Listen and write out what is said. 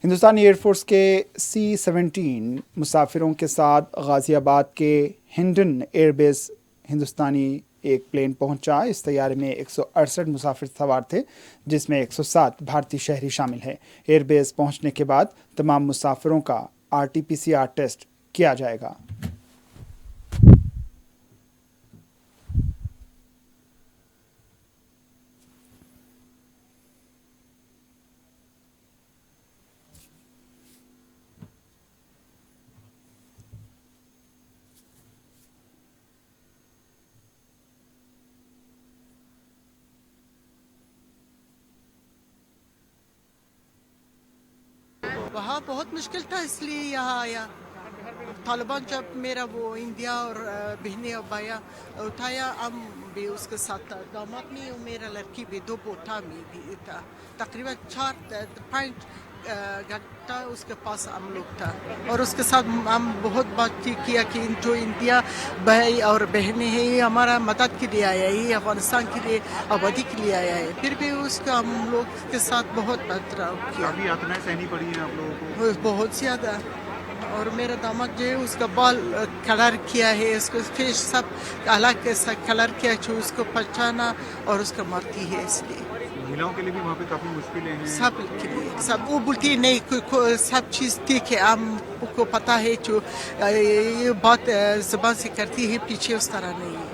हिंदुस्तानी air force के C-17 मुसाफिरों के साथ गाज़ियाबाद के हिंडन एयरबेस हिंदुस्तानी एक प्लेन पहुंचा। इस तैयारे में 168 मुसाफिर सवार थे, जिसमें 107 भारतीय शहरी शामिल हैं। एयरबेस पहुंचने के बाद तमाम मुसाफिरों का RT-PCR टेस्ट किया जाएगा। वहाँ बहुत मुश्किल था, इसलिए यहाँ आया। तालिबान जब मेरा वो इंडिया और बहने और भाया उठाया, हम भी उसके साथ था। दामाद में और मेरा लड़की भी दो बोटा में भी था। तकरीबन 4-5 घंटा उसके पास हम लोग था, और उसके साथ हम बहुत बातचीत किया कि जो इंडिया भाई और बहनें हैं, ये हमारा मदद के लिए आया है, ये अफगानिस्तान के लिए आबादी के लिए आया है। फिर भी उसका हम लोग के साथ बहुत बर्ताव किया। काफी यातनाएं सहनी पड़ी हैं आप लोगों को? बहुत ज़्यादा। और मेरा दामाद जो है उसका बाल कलर किया है, उसको फेस सब अलग कैसा कलर किया जो उसको पहचाना, और उसका मरती है। इसलिए महिलाओं के लिए भी वहाँ पे काफी मुश्किलें हैं। सब के लिए सब वो बोलती है नहीं, सब चीज़ ठीक है, हमको पता है जो ये बात ज़बान से करती है, पीछे उस तरह नहीं है।